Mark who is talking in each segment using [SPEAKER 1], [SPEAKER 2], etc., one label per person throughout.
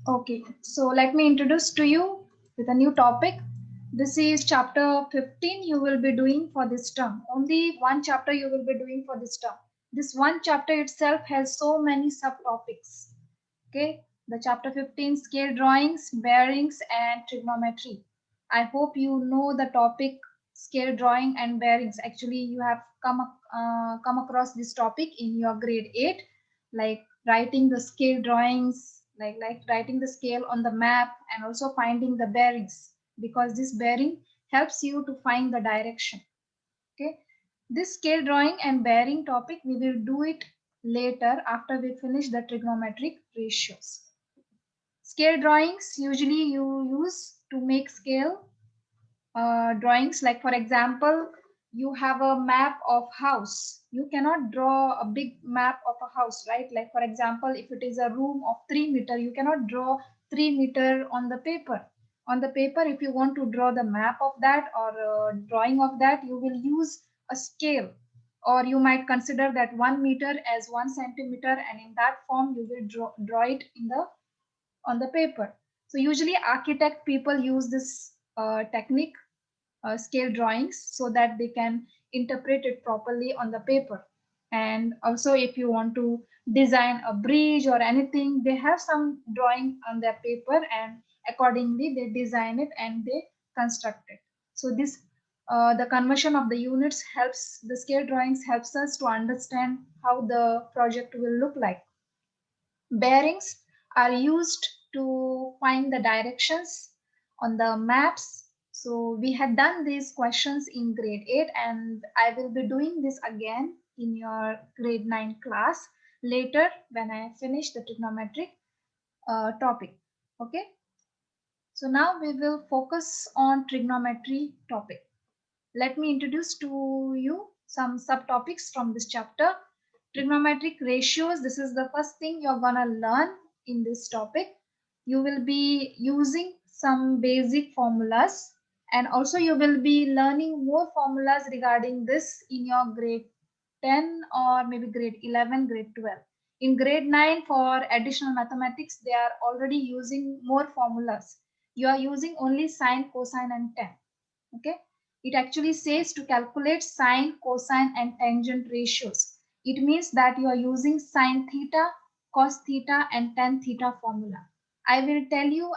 [SPEAKER 1] Okay, so let me introduce to you with a new topic. This is chapter 15 you will be doing for this term. Only one chapter you will be doing for this term. This one chapter itself has so many subtopics. Okay, the chapter 15 scale drawings, bearings and trigonometry. I hope you know the topic scale drawing and bearings. Actually, you have come across this topic in your grade 8, like writing the scale drawings, like writing the scale on the map and also finding the bearings, because this bearing helps you to find the direction. Okay, this scale drawing and bearing topic we will do it later after we finish the trigonometric ratios. Scale drawings usually you use to make scale drawings. Like for example, you have a map of house. You cannot draw a big map of a house, right? Like for example, if it is a room of 3 meter, you cannot draw 3 meter on the paper. On the paper, if you want to draw the map of that or drawing of that, you will use a scale, or you might consider that 1 meter as 1 centimeter, and in that form you will draw it in the on the paper. So usually architect people use this technique, scale drawings, so that they can interpret it properly on the paper. And also if you want to design a bridge or anything, they have some drawing on their paper, and accordingly they design it and they construct it. So this the conversion of the units helps, the scale drawings helps us to understand how the project will look like. Bearings are used to find the directions on the maps. So we had done these questions in grade 8, and I will be doing this again in your grade 9 class later when I finish the trigonometric topic. Okay, so now we will focus on trigonometry topic. Let me introduce to you some subtopics from this chapter. Trigonometric ratios, this is the first thing you're gonna learn in this topic. You will be using some basic formulas, and also you will be learning more formulas regarding this in your grade 10 or maybe grade 11, grade 12. In grade 9 for additional mathematics, they are already using more formulas. You are using only sine, cosine and tan. Okay, it actually says to calculate sine, cosine and tangent ratios. It means that you are using sine theta, cos theta and tan theta formula. I will tell you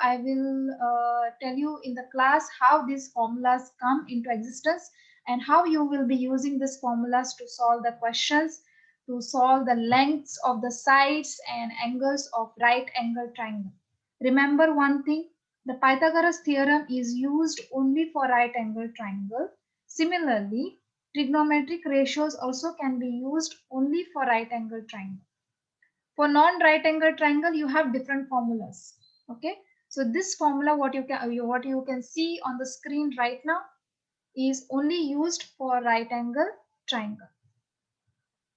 [SPEAKER 1] in the class how these formulas come into existence and how you will be using these formulas to solve the questions, to solve the lengths of the sides and angles of right angle triangle. Remember one thing, the Pythagoras theorem is used only for right angle triangle. Similarly, trigonometric ratios also can be used only for right angle triangle. For non-right angle triangle, you have different formulas. Okay, so this formula, what you can see on the screen right now, is only used for right angle triangle.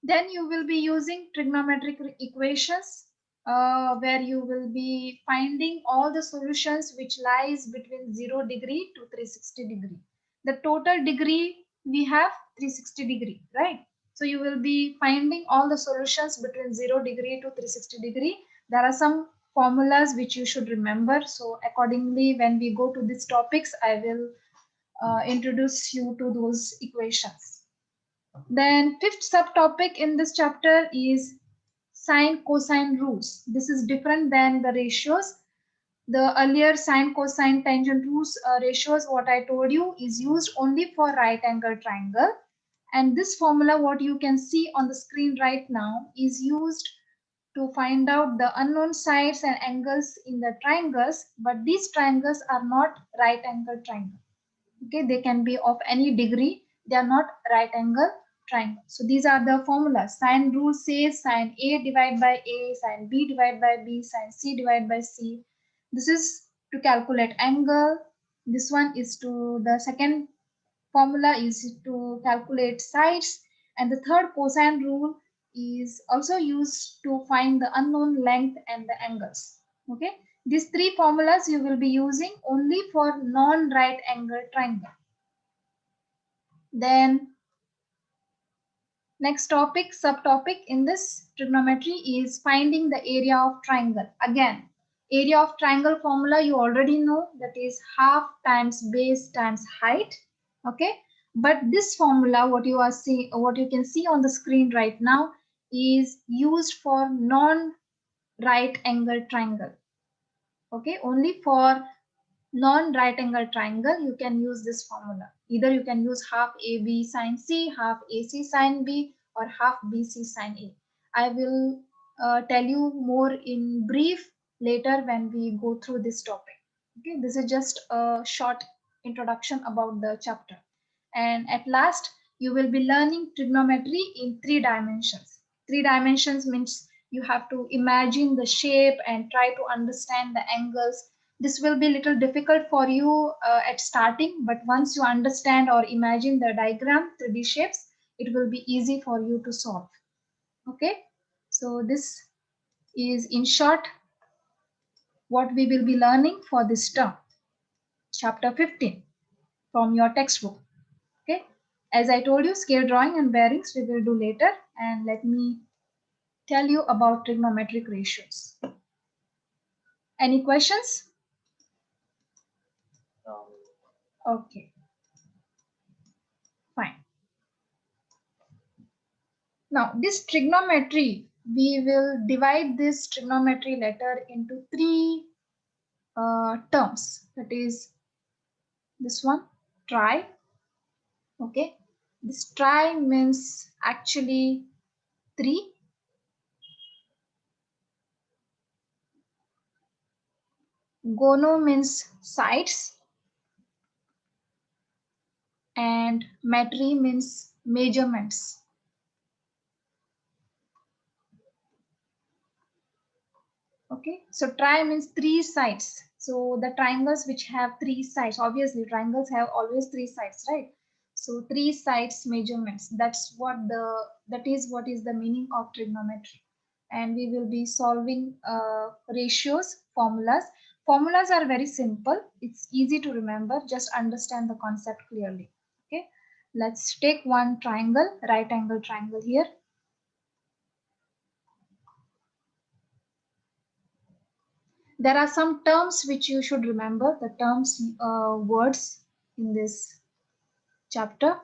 [SPEAKER 1] Then you will be using trigonometric equations, where you will be finding all the solutions which lies between 0 degree to 360 degree. The total degree we have 360 degree, right? So you will be finding all the solutions between 0 degree to 360 degree. There are some formulas which you should remember. So accordingly, when we go to these topics, I will introduce you to those equations. Then fifth subtopic in this chapter is sine cosine rules. This is different than the ratios. The earlier sine cosine tangent rules ratios, what I told you, is used only for right angle triangle. And this formula, what you can see on the screen right now, is used to find out the unknown sides and angles in the triangles, but these triangles are not right angle triangle. Okay, they can be of any degree, they are not right angle triangle. So these are the formulas. Sine rule says sine A divided by A, sine B divided by B, sine C divided by C. This is to calculate angle. This one is to, the second formula is to calculate sides, and the third cosine rule is also used to find the unknown length and the angles. Okay, these three formulas you will be using only for non-right angle triangle. Then next subtopic in this trigonometry is finding the area of triangle. Again, Area of triangle formula you already know, that is half times base times height. Okay, but this formula, what you are seeing, what you can see on the screen right now, is used for non right angle triangle. Okay, only for non-right angle triangle you can use this formula. Either you can use half AB sine C, half AC sine B, or half BC sine A. I will tell you more in brief later when we go through this topic. Okay, this is just a short introduction about the chapter. And at last, you will be learning trigonometry in 3 dimensions. 3 dimensions means you have to imagine the shape and try to understand the angles. This will be a little difficult for you at starting, but once you understand or imagine the diagram, 3D shapes, it will be easy for you to solve. Okay, so this is in short what we will be learning for this term, chapter 15 from your textbook. Okay, as I told you, scale drawing and bearings we will do later, and let me tell you about trigonometric ratios. Any questions? No. Okay, fine. Now this trigonometry, we will divide this trigonometry letter into 3 terms. That is this one, tri. Okay, this tri means actually 3. Gono means sides, and metri means measurements. Okay, so tri means 3 sides. So the triangles which have 3 sides, obviously triangles have always 3 sides, right? So 3 sides measurements. That is what is the meaning of trigonometry. And we will be solving ratios, formulas. Formulas are very simple. It's easy to remember. Just understand the concept clearly. Okay, let's take one triangle, right angle triangle here. There are some terms which you should remember, the terms, words in this chapter.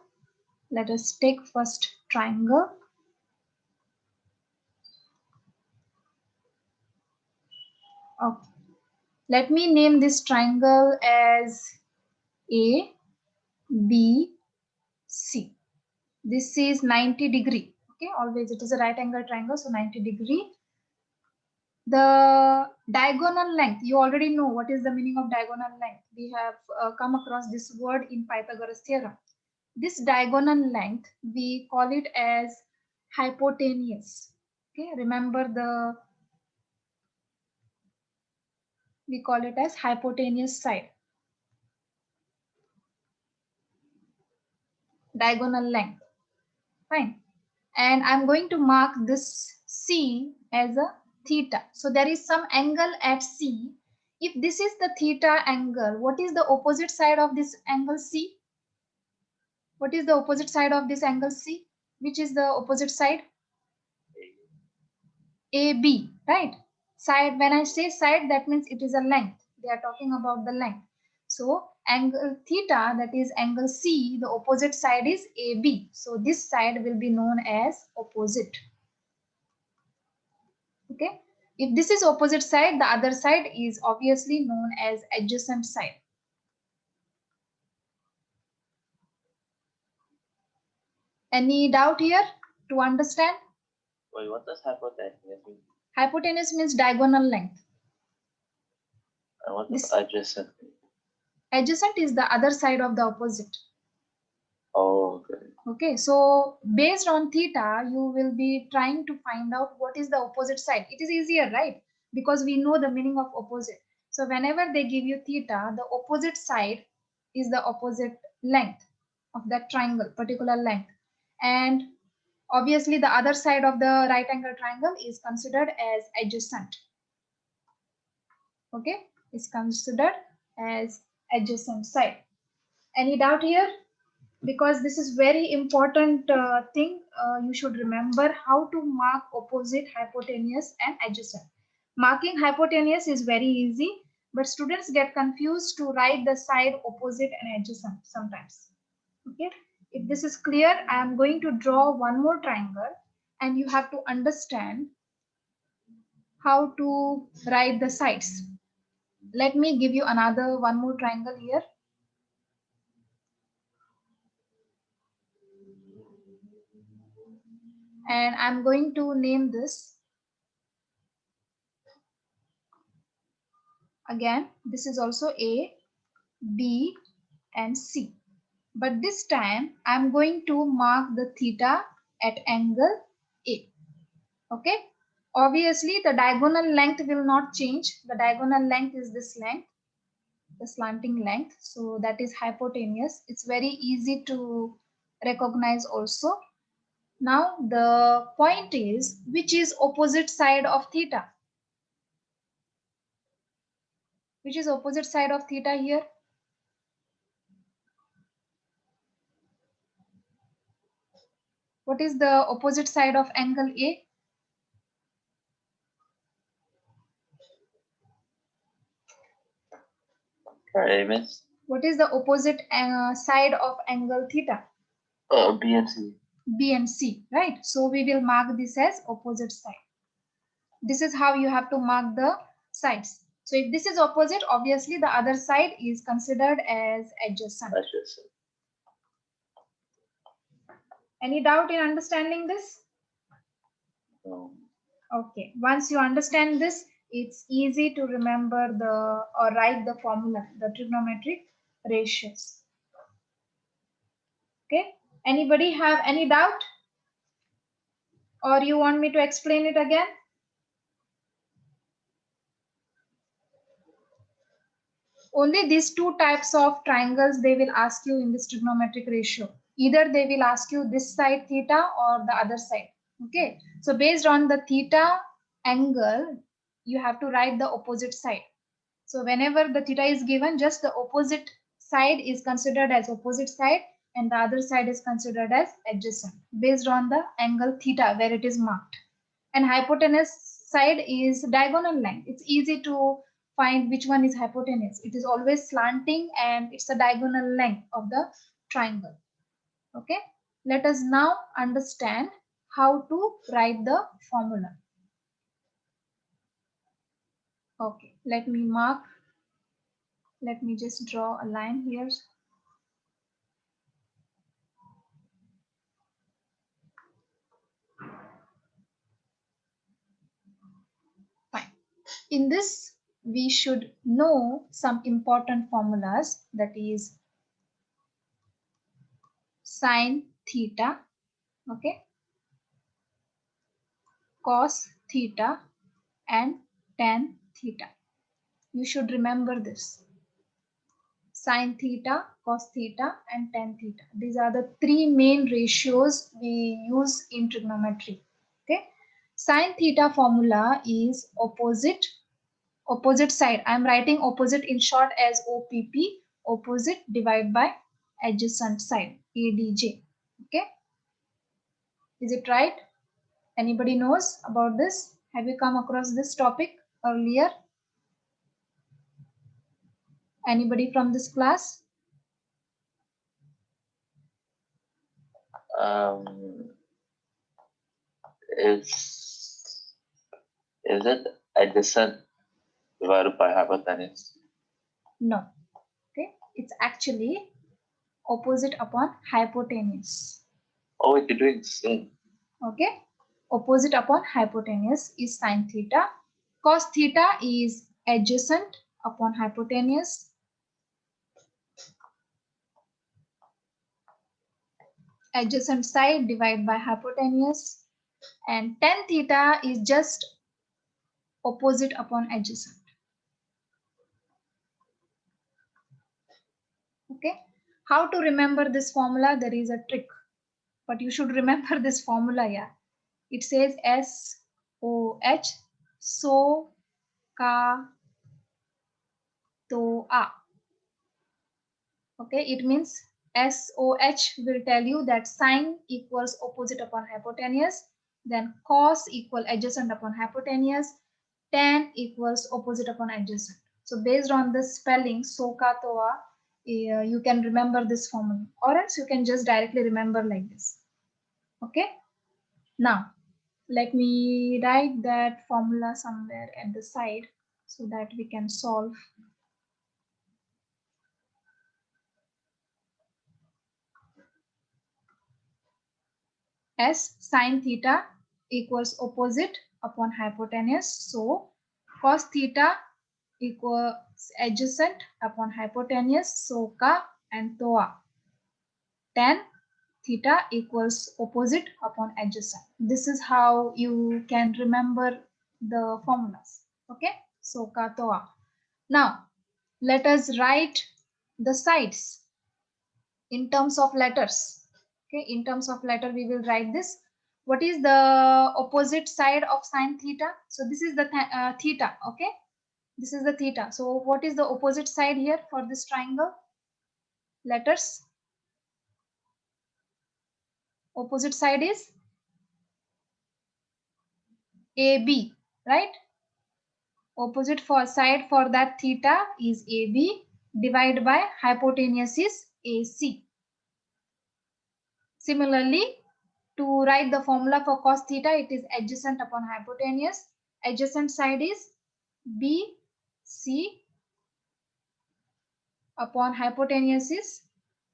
[SPEAKER 1] Let us take first triangle. Okay. Let me name this triangle as A, B, C. This is 90 degree. Okay, always it is a right angle triangle, so 90 degree. The diagonal length, you already know what is the meaning of diagonal length. We have come across this word in Pythagoras theorem. This diagonal length, we call it as hypotenuse. Okay, remember we call it as hypotenuse side. Diagonal length. Fine. And I'm going to mark this C as a theta. So there is some angle at C. If this is the theta angle, what is the opposite side of this angle C? What is the opposite side of this angle C? Which is the opposite side? AB, right? Side, when I say side, that means it is a length. They are talking about the length. So angle theta, that is angle C, the opposite side is AB. So this side will be known as opposite. Okay. If this is opposite side, the other side is obviously known as adjacent side. Any doubt here to understand? Wait, what does hypotenuse mean? Hypotenuse means diagonal length. And what does adjacent mean? Adjacent is the other side of the opposite. Oh, okay. Okay, so based on theta, you will be trying to find out what is the opposite side. It is easier, right? Because we know the meaning of opposite. So whenever they give you theta, the opposite side is the opposite length of that triangle, particular length. And obviously the other side of the right angle triangle is considered as adjacent. Okay, it's considered as adjacent side. Any doubt here? Because this is very important thing, you should remember how to mark opposite, hypotenuse and adjacent. Marking hypotenuse is very easy, but students get confused to write the side opposite and adjacent sometimes. Okay, if this is clear, I am going to draw one more triangle and you have to understand how to write the sides. Let me give you another one more triangle here. And I'm going to name this. Again, this is also A, B, and C. But this time I'm going to mark the theta at angle A. Okay. Obviously, the diagonal length will not change. The diagonal length is this length, the slanting length. So that is hypotenuse. It's very easy to recognize also. Now the point is, which is opposite side of theta? Which is opposite side of theta here? What is the opposite side of angle A?
[SPEAKER 2] Sorry, I missed.
[SPEAKER 1] What is the opposite side of angle theta?
[SPEAKER 2] B and C.
[SPEAKER 1] B and C, right? So we will mark this as opposite side. This is how you have to mark the sides. So if this is opposite, obviously the other side is considered as adjacent.
[SPEAKER 2] Adjacent.
[SPEAKER 1] Any doubt in understanding this?
[SPEAKER 2] No.
[SPEAKER 1] Okay, once you understand this, it's easy to remember or write the formula, the trigonometric ratios. Okay, anybody have any doubt? Or you want me to explain it again? Only these two types of triangles they will ask you in this trigonometric ratio. Either they will ask you this side theta or the other side. Okay, so based on the theta angle, you have to write the opposite side. So whenever the theta is given, just the opposite side is considered as opposite side and the other side is considered as adjacent based on the angle theta where it is marked. And hypotenuse side is diagonal length. It's easy to find which one is hypotenuse. It is always slanting and it's the diagonal length of the triangle. Okay, let us now understand how to write the formula. Okay, let me just draw a line here. Fine. In this, we should know some important formulas, that is sine theta, okay, cos theta, and tan theta. You should remember this. Sine theta, cos theta, and tan theta. These are the three main ratios we use in trigonometry. Okay. Sine theta formula is opposite side. I am writing opposite in short as OPP, opposite divided by adjacent side, ADJ. Okay. Is it right? Anybody knows about this? Have you come across this topic earlier? Anybody from this class?
[SPEAKER 2] Is it adjacent divided by hypotenuse?
[SPEAKER 1] No. Okay. It's actually opposite upon hypotenuse.
[SPEAKER 2] Oh, you're doing the same.
[SPEAKER 1] Okay. Opposite upon hypotenuse is sine theta. Cos theta is adjacent upon hypotenuse. Adjacent side divided by hypotenuse. And tan theta is just opposite upon adjacent. Okay. How to remember this formula? There is a trick. But you should remember this formula, yeah. It says SOH, so, ka, to, a. Okay, it means SOH will tell you that sine equals opposite upon hypotenuse, then cos equal adjacent upon hypotenuse, tan equals opposite upon adjacent. So based on this spelling, soka toa, you can remember this formula, or else you can just directly remember like this. Okay. Now, let me write that formula somewhere at the side so that we can solve. S sine theta equals opposite upon hypotenuse. So cos theta equals adjacent upon hypotenuse. So ka and toa. Tan theta equals opposite upon adjacent. This is how you can remember the formulas. Okay. So ka toa. Now let us write the sides in terms of letters. Okay, in terms of letter we will write this. What is the opposite side of sine theta? So this is the theta. Okay, this is the theta. So what is the opposite side here for this triangle? Letters. Opposite side is AB, right? Opposite for side for that theta is AB, divided by hypotenuse is AC. Similarly, to write the formula for cos theta, it is adjacent upon hypotenuse. Adjacent side is BC upon hypotenuse is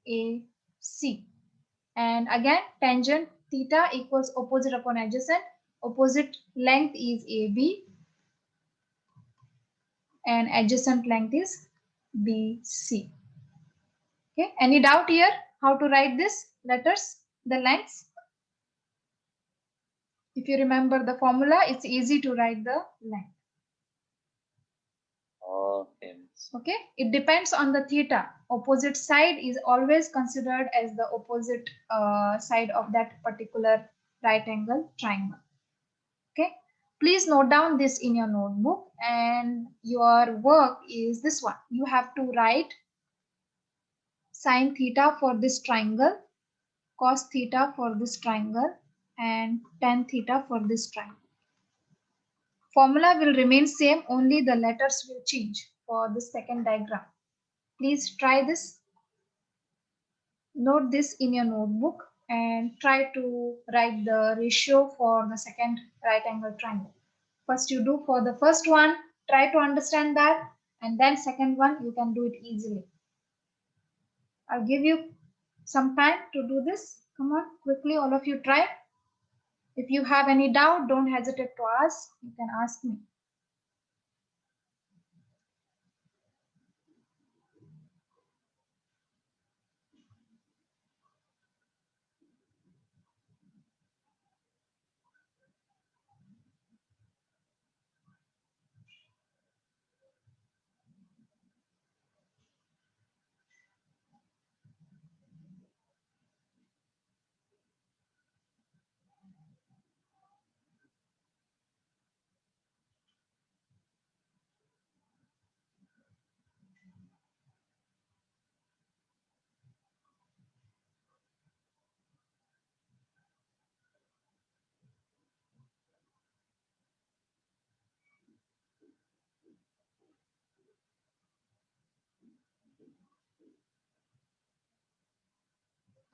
[SPEAKER 1] AC. And again, tangent theta equals opposite upon adjacent. Opposite length is AB and adjacent length is BC. Okay, any doubt here how to write this letters, the lengths? If you remember the formula, it's easy to write the length. Okay, it depends on the theta. Opposite side is always considered as the opposite side of that particular right angle triangle. Okay, please note down this in your notebook, and your work is this one. You have to write sine theta for this triangle, cos theta for this triangle, and tan theta for this triangle. Formula will remain same, only the letters will change for the second diagram. Please try this. Note this in your notebook and try to write the ratio for the second right angle triangle. First you do for the first one, try to understand that, and then second one you can do it easily. I'll give you some time to do this. Come on, quickly all of you try. If you have any doubt, don't hesitate to ask. You can ask me.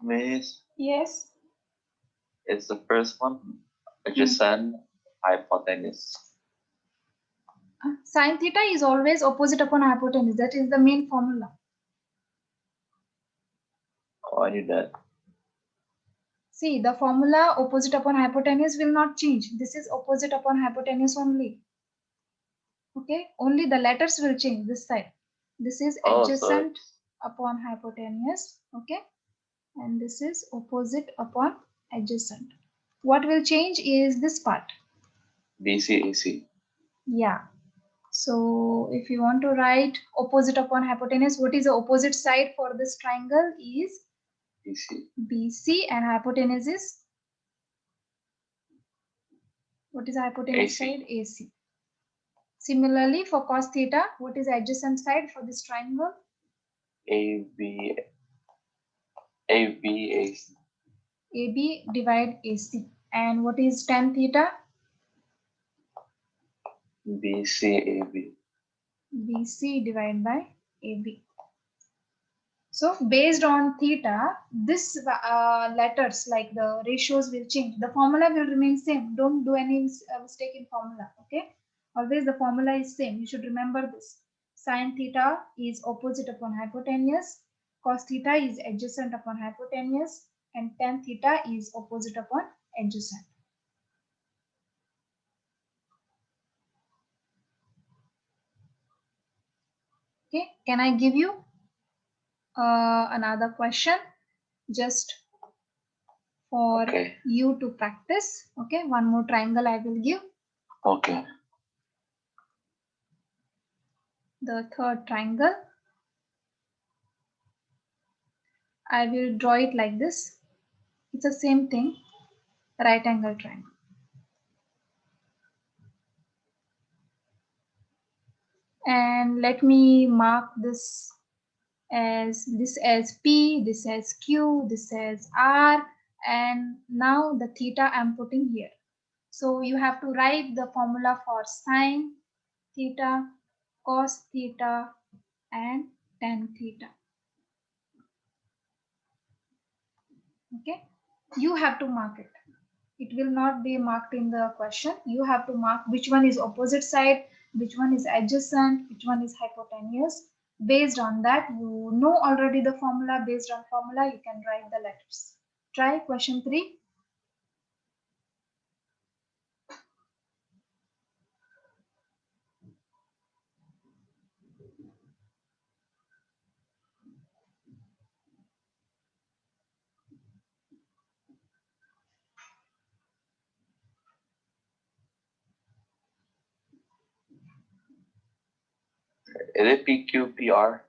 [SPEAKER 2] Miss,
[SPEAKER 1] Yes.
[SPEAKER 2] it's the first one. Adjacent hypotenuse.
[SPEAKER 1] Sine theta is always opposite upon hypotenuse. That is the main formula.
[SPEAKER 2] Oh, I knew that.
[SPEAKER 1] See, the formula opposite upon hypotenuse will not change. This is opposite upon hypotenuse only. Okay, only the letters will change this side. This is adjacent upon hypotenuse. Okay, and this is opposite upon adjacent. What will change is this part.
[SPEAKER 2] BCAC.
[SPEAKER 1] Yeah. So if you want to write opposite upon hypotenuse, what is the opposite side for this triangle is
[SPEAKER 2] BC.
[SPEAKER 1] BC, and hypotenuse is, what is the hypotenuse
[SPEAKER 2] AC.
[SPEAKER 1] side? AC. Similarly for cos theta, what is the adjacent side for this triangle?
[SPEAKER 2] AB. ABAC.
[SPEAKER 1] AB divide AC. And what is tan theta?
[SPEAKER 2] BCAB.
[SPEAKER 1] BC divided by AB. So based on theta, this letters like the ratios will change. The formula will remain same. Don't do any mistake in formula. Okay. Always the formula is same. You should remember this. Sin theta is opposite upon hypotenuse. Cos theta is adjacent upon hypotenuse. And tan theta is opposite upon adjacent. Okay. Can I give you another question? Just for
[SPEAKER 2] Okay.
[SPEAKER 1] you to practice. Okay, one more triangle I will give.
[SPEAKER 2] Okay.
[SPEAKER 1] The third triangle. I will draw it like this. It's the same thing, right angle triangle. And let me mark this as P, this as Q, this as R, and now the theta I'm putting here. So you have to write the formula for sine theta, cos theta, and tan theta. Okay, you have to mark it. It will not be marked in the question. You have to mark which one is opposite side, which one is adjacent, which one is hypotenuse. Based on that, you know already the formula. Based on formula, you can write the letters. Try question 3.
[SPEAKER 2] Is it PQPR?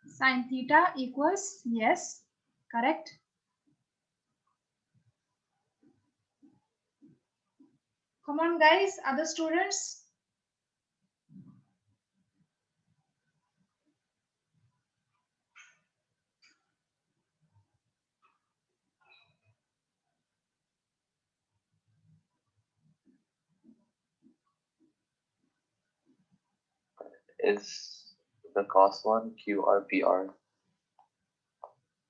[SPEAKER 1] Sin theta equals, yes, correct. Come on guys, other students.
[SPEAKER 2] Is the cos one QRPR?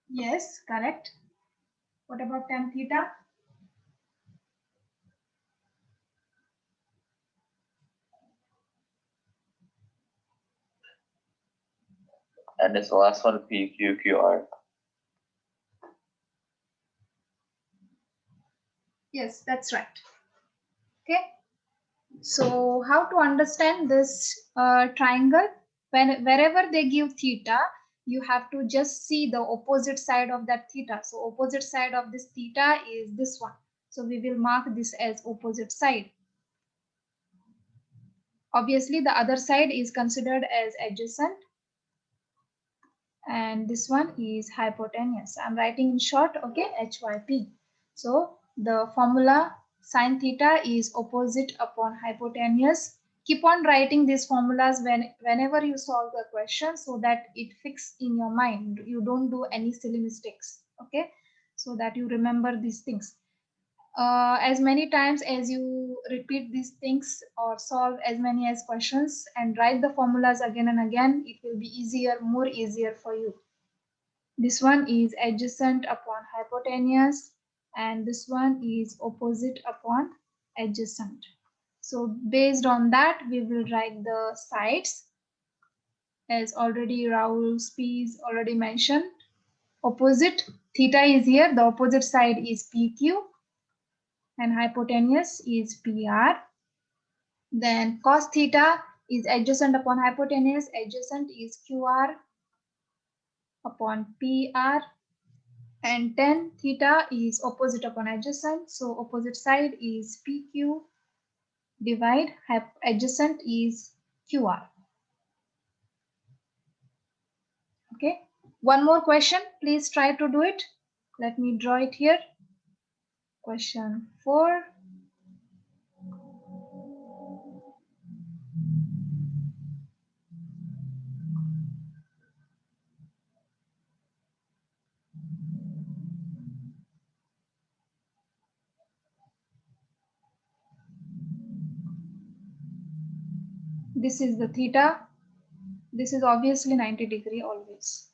[SPEAKER 1] Yes, correct. What about tan theta?
[SPEAKER 2] And is the last one PQQR?
[SPEAKER 1] Yes, that's right. Okay. So how to understand this triangle? Wherever they give theta, you have to just see the opposite side of that theta. So opposite side of this theta is this one. So we will mark this as opposite side. Obviously, the other side is considered as adjacent. And this one is hypotenuse. I'm writing in short, okay, HYP. So the formula sine theta is opposite upon hypotenuse. Keep on writing these formulas whenever you solve the question so that it fixes in your mind. You don't do any silly mistakes, okay, so that you remember these things. As many times as you repeat these things or solve as many as questions and write the formulas again and again, it will be easier, more easier for you. This one is adjacent upon hypotenuse and this one is opposite upon adjacent. So based on that, we will write the sides as already Raoul's piece already mentioned. Opposite theta is here, the opposite side is PQ and hypotenuse is PR. Then cos theta is adjacent upon hypotenuse, adjacent is QR upon PR. And tan theta is opposite upon adjacent, so opposite side is PQ divide adjacent is QR. Okay, one more question, please try to do it. Let me draw it here. Question 4. This is the theta. This is obviously 90 degree always.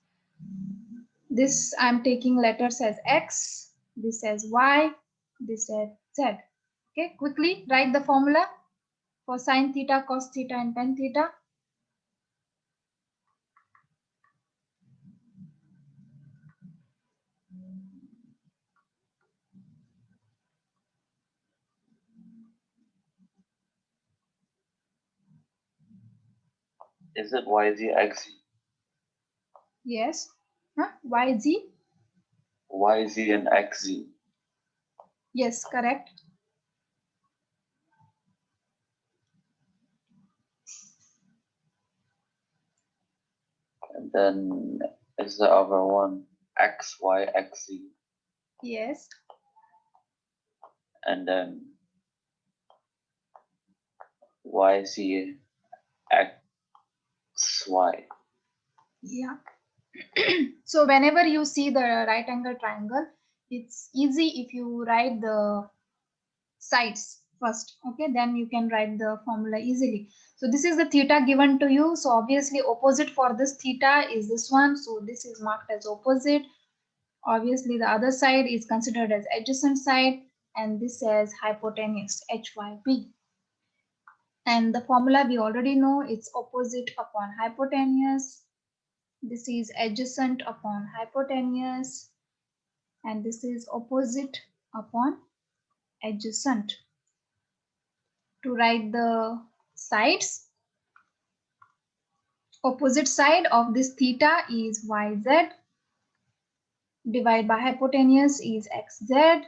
[SPEAKER 1] This I'm taking letters as x, this as y, this as z. Okay, quickly write the formula for sine theta, cos theta, and tan theta.
[SPEAKER 2] Is it YZ
[SPEAKER 1] Yes. Huh? YZ?
[SPEAKER 2] YZ and XZ?
[SPEAKER 1] Yes, correct.
[SPEAKER 2] And then is the other one XY XZ?
[SPEAKER 1] Yes.
[SPEAKER 2] And then YZ XY.
[SPEAKER 1] Yeah. So whenever you see the right angle triangle, it's easy if you write the sides first. Okay, then you can write the formula easily. So this is the theta given to you. So obviously opposite for this theta is this one. So this is marked as opposite. Obviously the other side is considered as adjacent side, and this as hypotenuse, HYP. And the formula we already know, it's opposite upon hypotenuse. This is adjacent upon hypotenuse, and this is opposite upon adjacent. To write the sides, opposite side of this theta is YZ, divided by hypotenuse is XZ.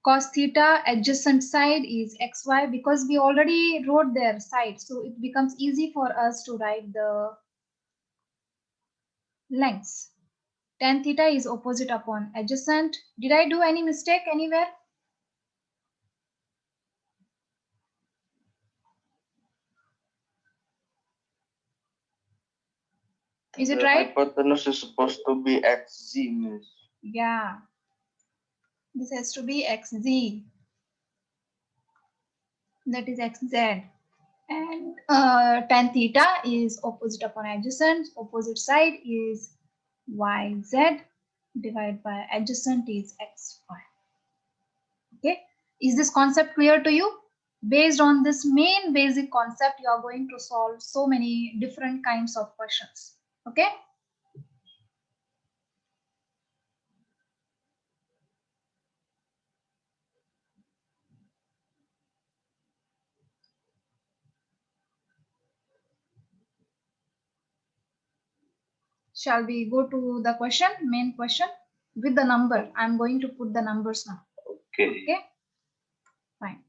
[SPEAKER 1] Cos theta, adjacent side is XY, because we already wrote their side, so it becomes easy for us to write the lengths. Tan theta is opposite upon adjacent. Did I do any mistake anywhere? Is it right?
[SPEAKER 2] Hypotenuse is supposed to be XZ, miss.
[SPEAKER 1] Yeah. This has to be XZ. That is XZ. And tan theta is opposite upon adjacent. Opposite side is YZ, divided by adjacent is XY. Okay. Is this concept clear to you? Based on this main basic concept, you are going to solve so many different kinds of questions. Okay. Shall we go to the question, main question with the number? I'm going to put the numbers now.
[SPEAKER 2] Okay.
[SPEAKER 1] Okay. Fine.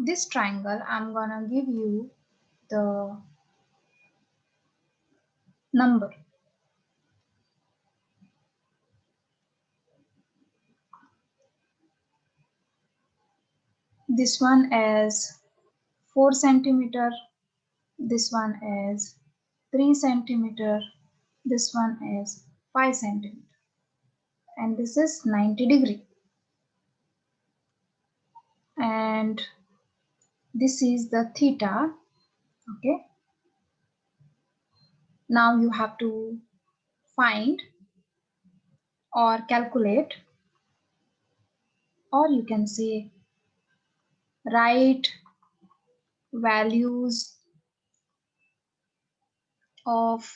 [SPEAKER 1] This triangle, I'm gonna give you the number. This one as 4 centimeter, this one as 3 centimeter, this one as 5 centimeter, and this is 90 degree. And this is the theta. Okay. Now you have to find or calculate, or you can say write values of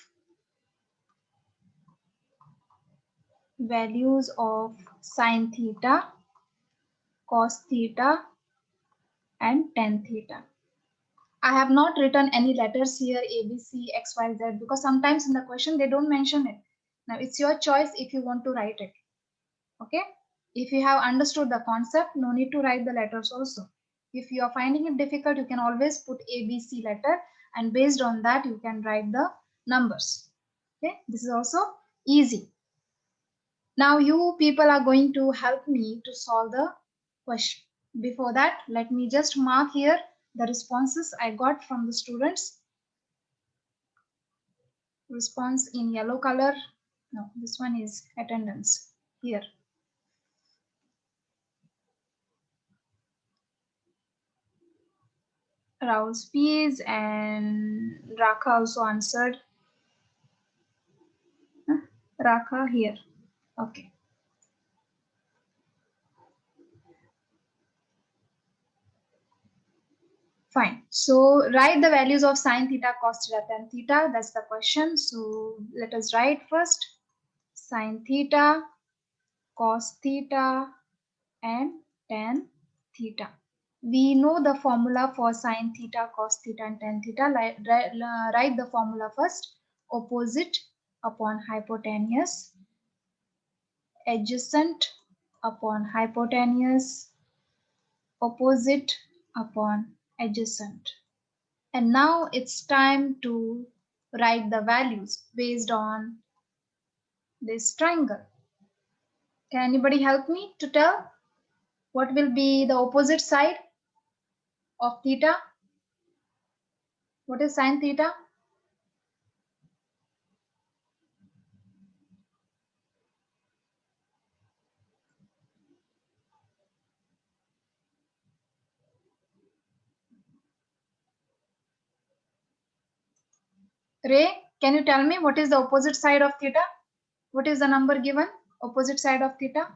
[SPEAKER 1] sine theta, cos theta, and tan theta. I have not written any letters here A, B, C, X, Y, Z, because sometimes in the question they don't mention it. Now it's your choice if you want to write it. Okay. If you have understood the concept, no need to write the letters also. If you are finding it difficult, you can always put A, B, C letter, and based on that you can write the numbers. Okay. This is also easy. Now you people are going to help me to solve the question. Before that, let me just mark here the responses I got from the students. Response in yellow color. No, this one is attendance here. Raul's Peas and Raka also answered. Raka here. Okay. Fine. So write the values of sine theta, cos theta, tan theta. That's the question. So let us write first sine theta, cos theta, and tan theta. We know the formula for sine theta, cos theta, and tan theta. Write the formula first. Opposite upon hypotenuse, adjacent upon hypotenuse, opposite upon adjacent. And now it's time to write the values based on this triangle. Can anybody help me to tell what will be the opposite side of theta? What is sine theta? Ray, can you tell me what is the opposite side of theta? What is the number given? Opposite side of theta?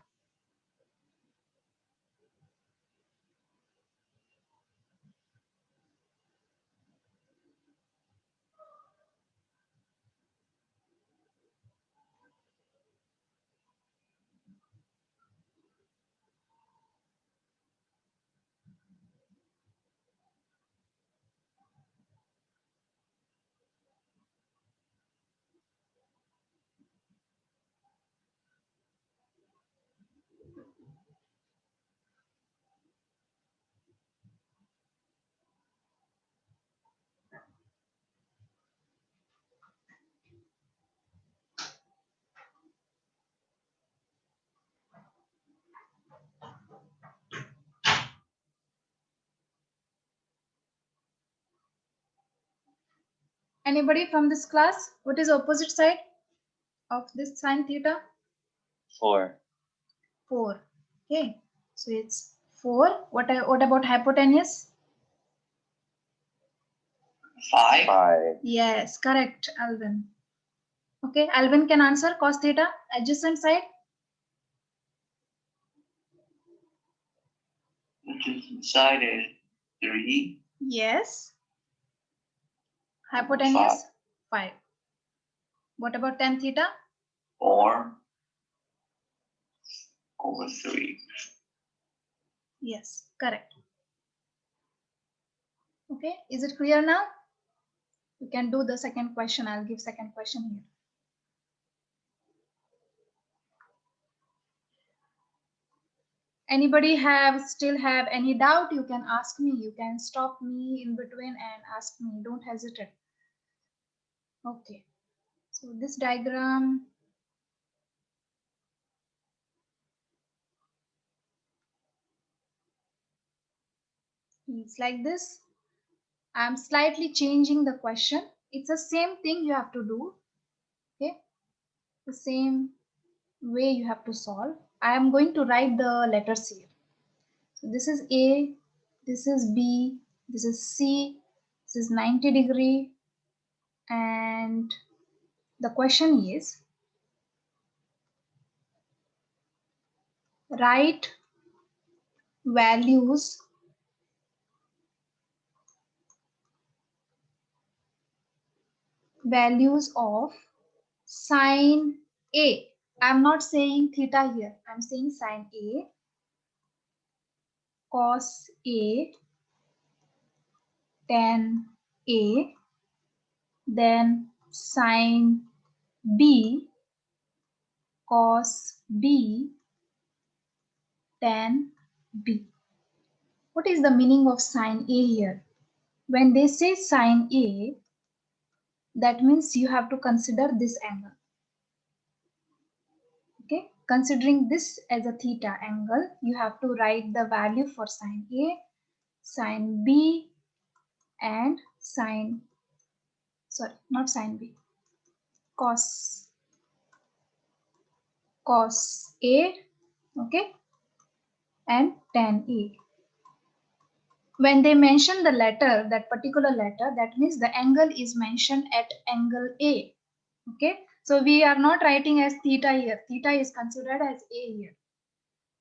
[SPEAKER 1] Anybody from this class? What is the opposite side of this sine theta?
[SPEAKER 2] 4.
[SPEAKER 1] 4. Okay, so it's 4. What about hypotenuse?
[SPEAKER 2] 5. 5.
[SPEAKER 1] Yes, correct, Alvin. Okay, Alvin can answer cos theta, adjacent side.
[SPEAKER 2] Adjacent side is 3.
[SPEAKER 1] Yes. Hypotenuse 5. What about tan theta?
[SPEAKER 2] 4 over 3.
[SPEAKER 1] Yes, correct. Okay, is it clear now? You can do the second question. I'll give second question here. Anybody still have any doubt? You can ask me. You can stop me in between and ask me. Don't hesitate. Okay. So this diagram is like this. I'm slightly changing the question. It's the same thing you have to do. Okay. The same way you have to solve. I am going to write the letters here. So this is A, this is B, this is C, this is 90 degree, and the question is write values of sine A. I'm not saying theta here. I'm saying sine A, cos A, tan A, then sine B, cos B, tan B. What is the meaning of sine A here? When they say sine A, that means you have to consider this angle. Okay, considering this as a theta angle, you have to write the value for sine A, sine B, and sine, sorry, not sine B, cos A, okay, and tan A. When they mention the letter, that particular letter, that means the angle is mentioned at angle A. Okay, so we are not writing as theta here. Theta is considered as A here.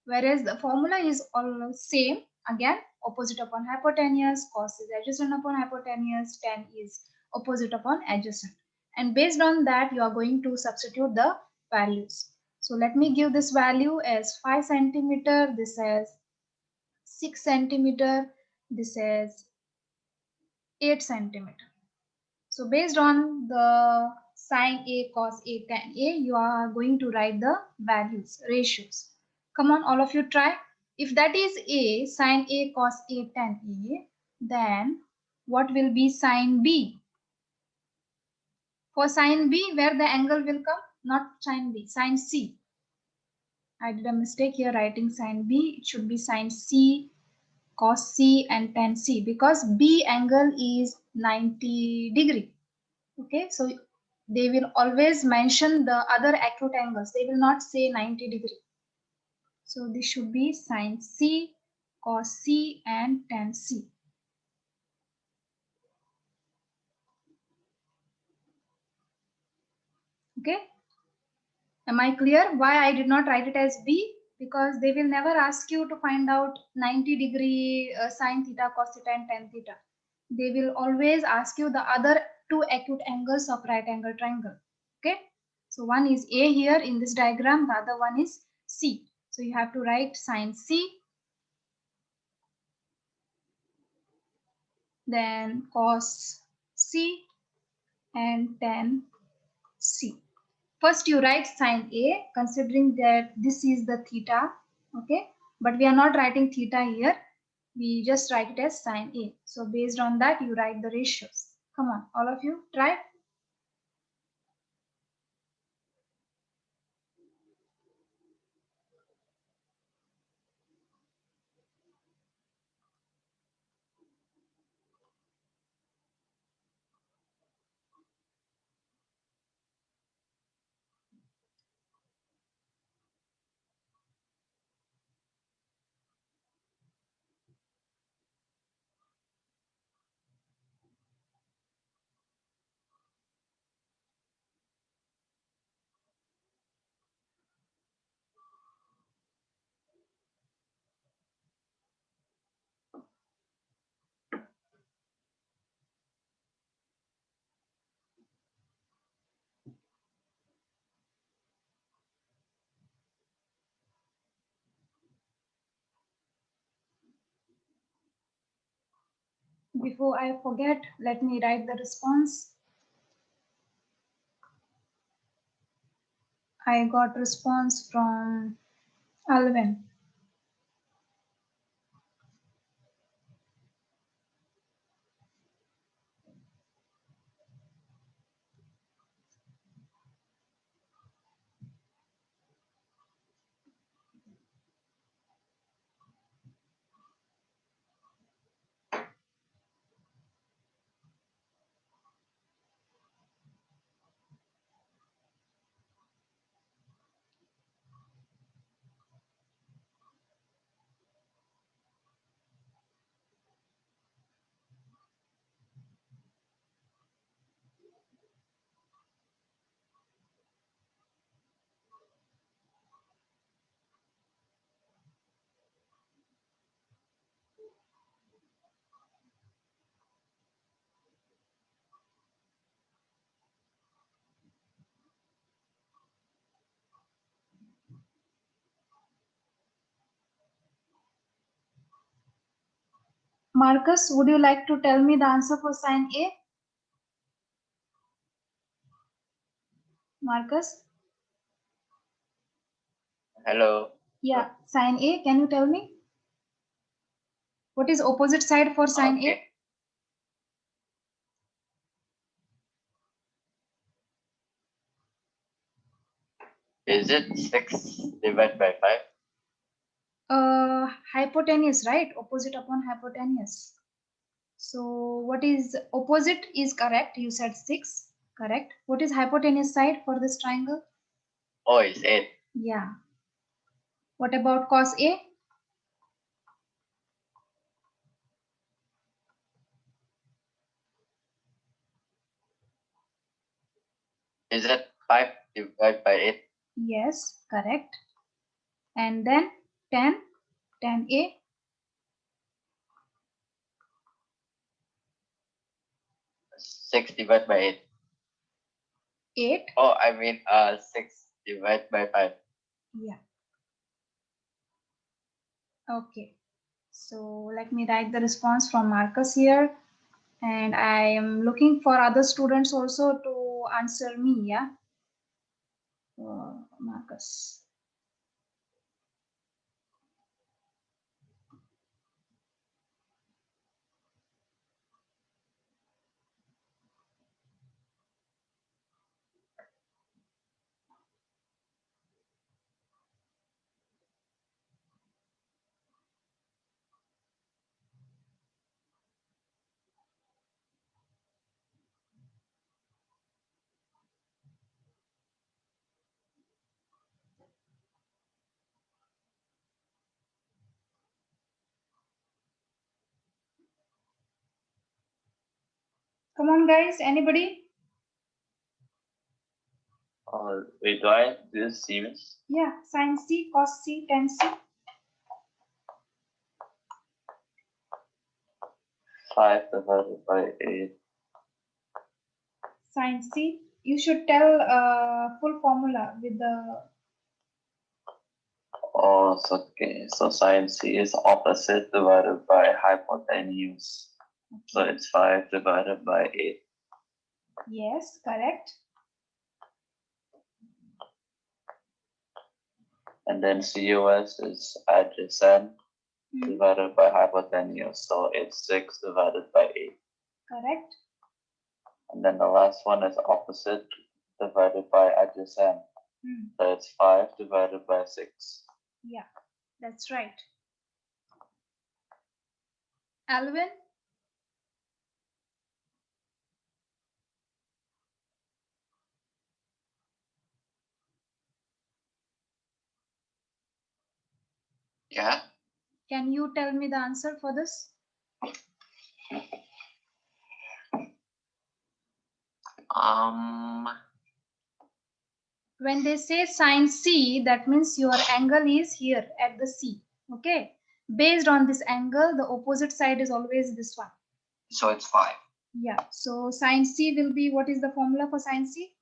[SPEAKER 1] Whereas the formula is all same. Again, opposite upon hypotenuse, cos is adjacent upon hypotenuse, tan is opposite upon adjacent. And based on that, you are going to substitute the values. So let me give this value as 5 centimeter, this as 6 centimeter, this is 8 centimeter. So based on the sine A, cos A, tan A, you are going to write the values, ratios. Come on, all of you try. If that is A, sine A, cos A, tan A, then what will be sine B? For sine B, where the angle will come? Not sine B, sine C. I did a mistake here writing sine B. It should be sine C, cos C and tan C, because B angle is 90 degree. Okay, so they will always mention the other acute angles. They will not say 90 degree. So this should be sine C, cos C and tan C. Okay, am I clear why I did not write it as B? Because they will never ask you to find out 90 degree sine theta, cos theta and tan theta. They will always ask you the other two acute angles of right angle triangle. Okay, so one is A here in this diagram, the other one is C. So you have to write sine C, then cos C and tan C. First you write sine A, considering that this is the theta, okay, but we are not writing theta here, we just write it as sine A. So based on that you write the ratios. Come on, all of you try. Before I forget, let me write the response. I got response from Alvin. Marcus, would you like to tell me the answer for sine A? Marcus?
[SPEAKER 2] Hello.
[SPEAKER 1] Yeah, sine A, can you tell me? What is opposite side for sine A?
[SPEAKER 2] Okay. Is it 6 divided by 5?
[SPEAKER 1] Hypotenuse, right? Opposite upon hypotenuse. So what is opposite is correct. You said 6. Correct. What is hypotenuse side for this triangle?
[SPEAKER 2] Oh, it's 8.
[SPEAKER 1] Yeah. What about cos A?
[SPEAKER 2] Is it 5 divided by 8?
[SPEAKER 1] Yes, correct. And then tan A?
[SPEAKER 2] 6 divided by 8.
[SPEAKER 1] 8.
[SPEAKER 2] Oh, I mean 6 divided by 5.
[SPEAKER 1] Yeah. Okay. So let me write the response from Marcus here. And I am looking for other students also to answer me, yeah? Marcus. Come on, guys. Anybody?
[SPEAKER 2] Wait, do I do this series?
[SPEAKER 1] Yeah. Sin C, cos C, tan C.
[SPEAKER 2] 5 divided by 8.
[SPEAKER 1] Sin C. You should tell full formula with the.
[SPEAKER 2] Oh, so, okay. So sin C is opposite divided by hypotenuse. So it's 5 divided by 8.
[SPEAKER 1] Yes, correct.
[SPEAKER 2] And then COS is adjacent divided by hypotenuse. So it's 6 divided by 8.
[SPEAKER 1] Correct.
[SPEAKER 2] And then the last one is opposite divided by adjacent. So it's 5 divided by 6.
[SPEAKER 1] Yeah, that's right. Alvin?
[SPEAKER 2] Yeah.
[SPEAKER 1] Can you tell me the answer for this? When they say sin C, that means your angle is here at the C. Okay. Based on this angle, the opposite side is always this one.
[SPEAKER 2] So it's 5.
[SPEAKER 1] Yeah. So sin C will be, what is the formula for sin C?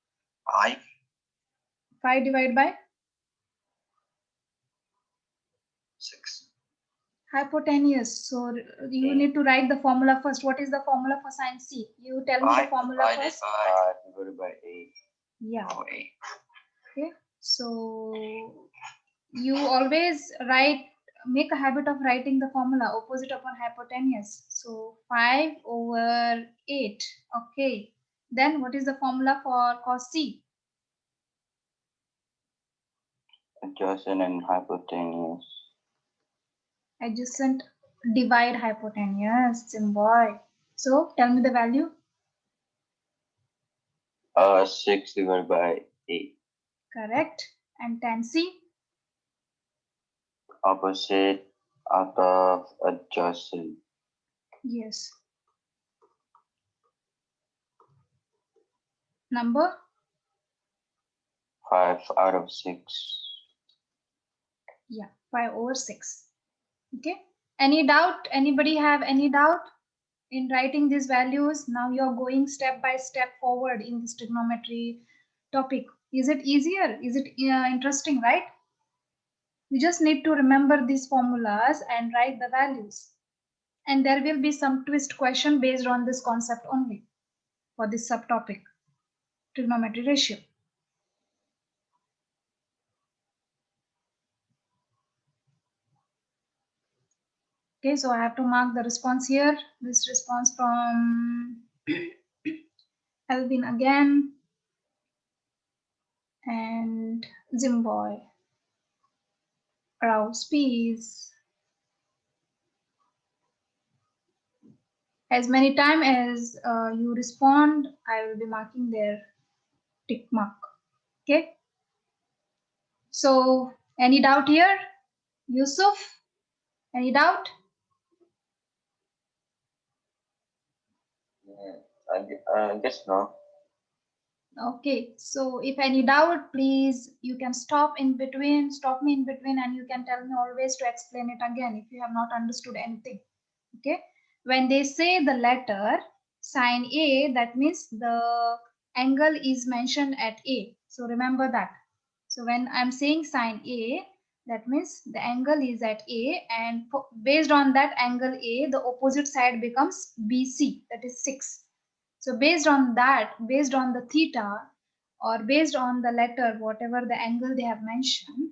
[SPEAKER 2] 5.
[SPEAKER 1] 5 divided by
[SPEAKER 2] 6.
[SPEAKER 1] hypotenuse. So you need to write the formula first. What is the formula for sin C? You tell me the formula first.
[SPEAKER 2] 5 divided by 8.
[SPEAKER 1] Yeah.
[SPEAKER 2] Oh, 8.
[SPEAKER 1] Okay. So you always make a habit of writing the formula opposite upon hypotenuse. So 5 over 8. Okay. Then what is the formula for cos C?
[SPEAKER 2] Adjacent and hypotenuse.
[SPEAKER 1] Adjacent divide hypotenuse, boy. So tell me the value.
[SPEAKER 2] 6 divided by 8.
[SPEAKER 1] Correct. And tan C?
[SPEAKER 2] Opposite out of adjacent.
[SPEAKER 1] Yes. Number?
[SPEAKER 2] 5 out of 6.
[SPEAKER 1] Yeah, 5 over 6. Okay. Any doubt? Anybody have any doubt in writing these values? Now you're going step by step forward in this trigonometry topic. Is it easier? Is it interesting, right? You just need to remember these formulas and write the values. And there will be some twist question based on this concept only for this subtopic, trigonometry ratio. Okay, so I have to mark the response here. This response from Alvin again and Zimboy. Rouse peas. As many time as you respond, I will be marking their tick mark. Okay. So, any doubt here? Yusuf, any doubt?
[SPEAKER 2] I guess no.
[SPEAKER 1] Okay, so if any doubt, please, you can stop me in between, and you can tell me always to explain it again if you have not understood anything. Okay, when they say the letter sign A, that means the angle is mentioned at A. So remember that. So when I'm saying sign A, that means the angle is at A, and based on that angle A, the opposite side becomes BC, that is 6. So based on that, based on the theta or based on the letter, whatever the angle they have mentioned,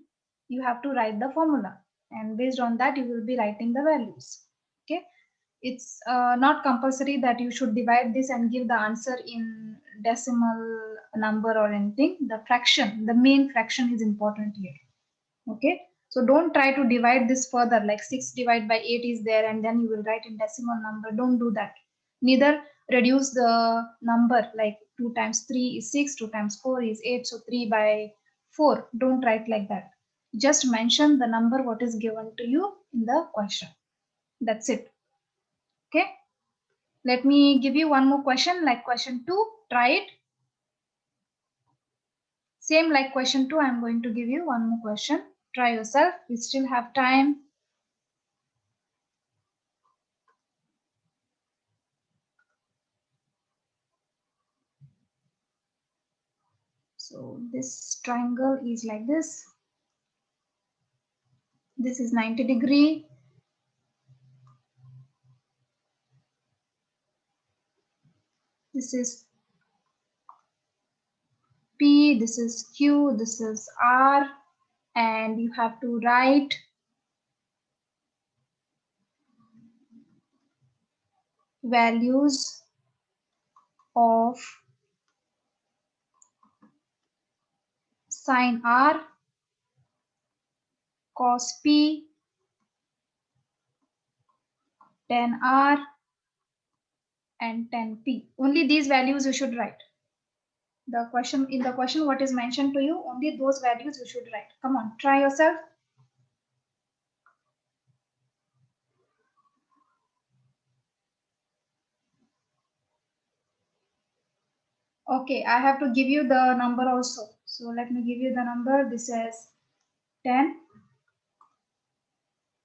[SPEAKER 1] you have to write the formula. And based on that, you will be writing the values. Okay. It's not compulsory that you should divide this and give the answer in decimal number or anything. The fraction, the main fraction is important here. Okay. So don't try to divide this further, like 6 divided by 8 is there and then you will write in decimal number. Don't do that. Neither reduce the number, like 2 times 3 is 6, 2 times 4 is 8, so 3 by 4. Don't write like that. Just mention the number what is given to you in the question. That's it. Okay. Let me give you one more question, like question 2. Try it. Same like question 2, I'm going to give you one more question. Try yourself. We still have time. So this triangle is like this. This is 90-degree. This is P, this is Q, this is R, and you have to write values of sine R, cos P, tan R, and tan P. Only these values you should write. The question, in the question what is mentioned to you, only those values you should write. Come on, try yourself. Okay, I have to give you the number also. So let me give you the number. This is 10.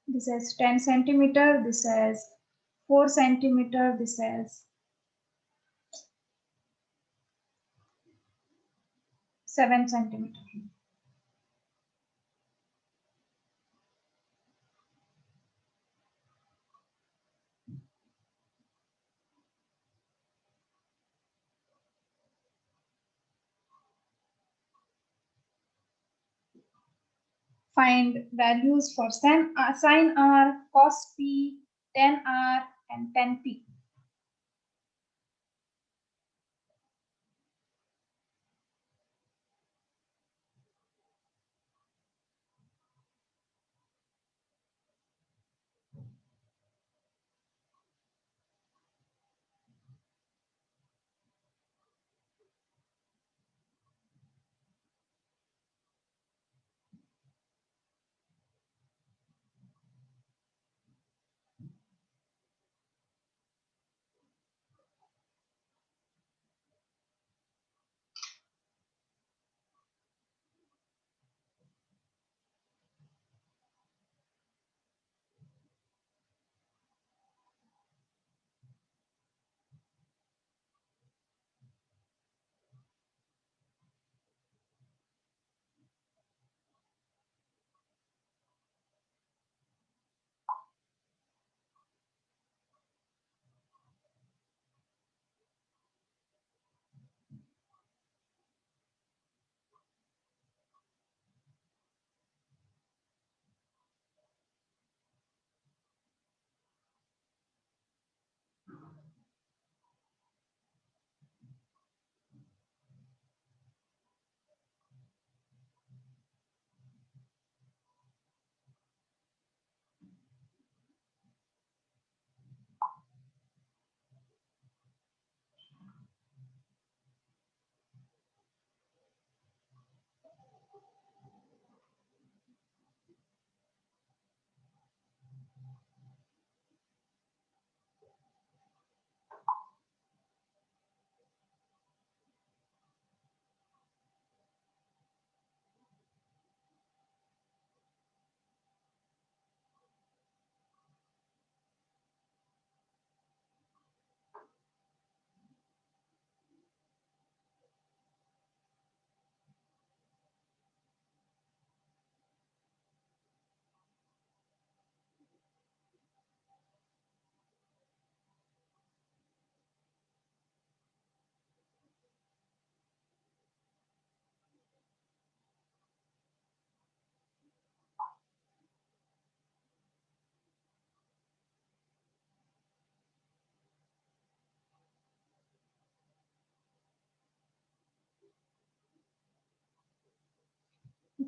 [SPEAKER 1] This is 10 centimeter. This is 4 centimeter. This is 7 centimeter. Find values for sine R, cos P, tan R, and tan P.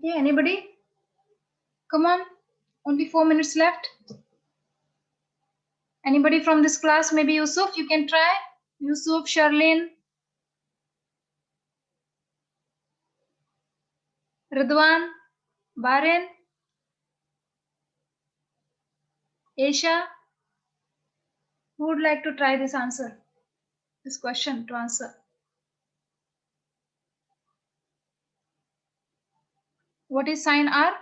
[SPEAKER 1] Okay, anybody? Come on, only 4 minutes left. Anybody from this class? Maybe Yusuf, you can try. Yusuf, Sharlene, Ridwan, Baren, Aisha. Who would like to try this answer? This question to answer. What is sine R?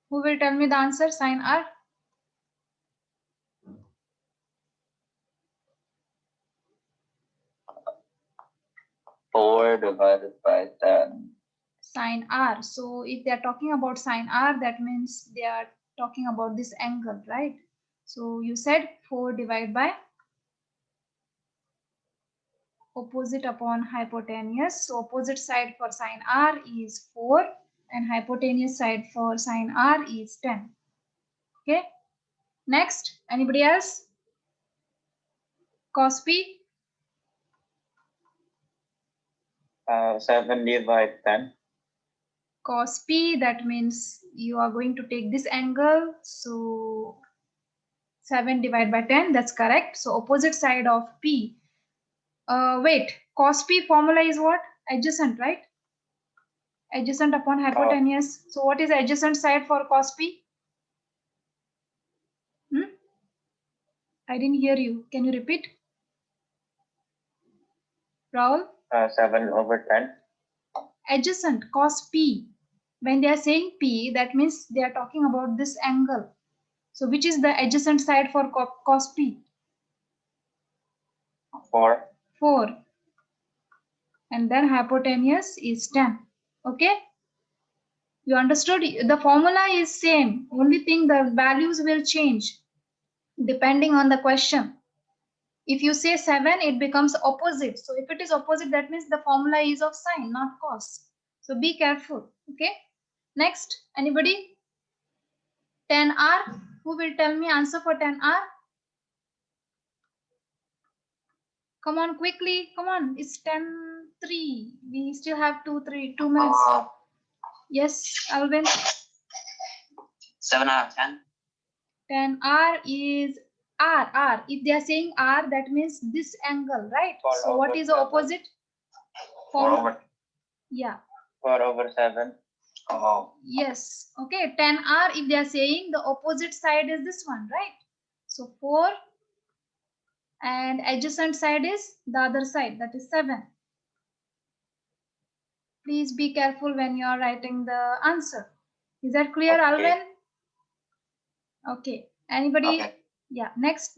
[SPEAKER 1] Who will tell me the answer? Sine R.
[SPEAKER 2] 4 divided by 10.
[SPEAKER 1] Sine R. So if they are talking about sine R, that means they are talking about this angle, right? So you said 4 divided by opposite upon hypotenuse. So opposite side for sine R is 4 and hypotenuse side for sine R is 10. Okay. Next, anybody else? Cos P.
[SPEAKER 2] 7 divided by 10.
[SPEAKER 1] Cos P, that means you are going to take this angle. So 7 divided by 10, that's correct. So opposite side of P. Wait, cos P formula is what? Adjacent, right? Adjacent upon hypotenuse. So what is adjacent side for cos P? I didn't hear you. Can you repeat? Rahul?
[SPEAKER 2] 7 over 10.
[SPEAKER 1] Adjacent, cos P. When they are saying P, that means they are talking about this angle. So which is the adjacent side for cos P?
[SPEAKER 2] 4.
[SPEAKER 1] 4. And then hypotenuse is 10. Okay? You understood? The formula is same. Only thing the values will change depending on the question. If you say 7, it becomes opposite. So if it is opposite, that means the formula is of sine, not cos. So be careful. Okay? Next, anybody? 10R. Who will tell me answer for 10R? Come on, quickly. Come on. It's 10:03. We still have 2 minutes. Yes, Alvin.
[SPEAKER 2] 7 out of 10.
[SPEAKER 1] 10R is R. If they are saying R, that means this angle, right? So what is the opposite?
[SPEAKER 2] 4 over.
[SPEAKER 1] Yeah.
[SPEAKER 2] 4 over 7. Oh.
[SPEAKER 1] Yes. Okay. 10R, if they are saying the opposite side is this one, right? So 4 and adjacent side is the other side, that is 7. Please be careful when you are writing the answer. Is that clear,
[SPEAKER 2] Okay.
[SPEAKER 1] Alvin? Okay. Anybody?
[SPEAKER 2] Okay.
[SPEAKER 1] Yeah. Next.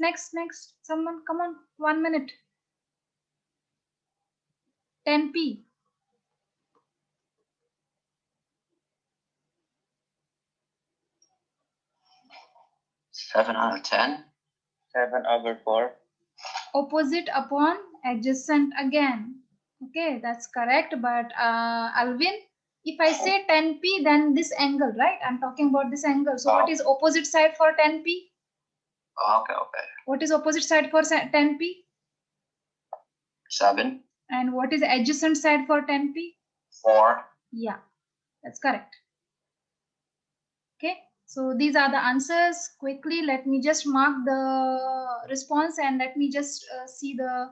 [SPEAKER 1] Someone, come on. 1 minute. 10P.
[SPEAKER 2] 7 out of 10. 7 over 4.
[SPEAKER 1] Opposite upon adjacent again. Okay, that's correct. But Alvin, if I say 10P, then this angle, right? I'm talking about this angle. So what is opposite side for 10P?
[SPEAKER 2] Okay.
[SPEAKER 1] What is opposite side for 10P?
[SPEAKER 2] 7.
[SPEAKER 1] And what is adjacent side for 10P?
[SPEAKER 2] 4.
[SPEAKER 1] Yeah, that's correct. Okay, so these are the answers. Quickly, let me just mark the response and let me just see the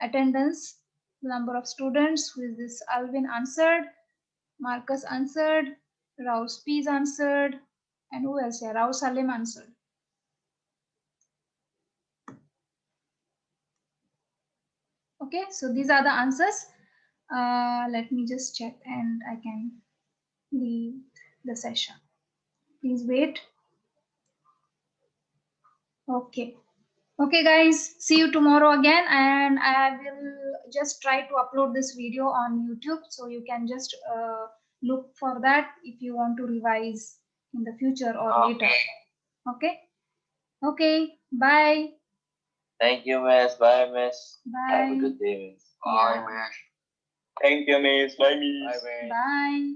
[SPEAKER 1] attendance, number of students. Who is this? Alvin answered, Marcus answered, Rao Spies answered, and who else? Yeah, Rao Salim answered. Okay, so these are the answers. Let me just check and I can leave the session. Please wait. Okay. Okay, guys, see you tomorrow again, and I will just try to upload this video on YouTube, so you can just look for that if you want to revise in the future or later. Okay. Okay. Bye.
[SPEAKER 2] Thank you, Miss. Bye, Miss.
[SPEAKER 1] Bye.
[SPEAKER 2] Have a good day, Miss.
[SPEAKER 1] Bye,
[SPEAKER 2] Miss. Thank you, Miss. Bye, Miss.
[SPEAKER 1] Bye.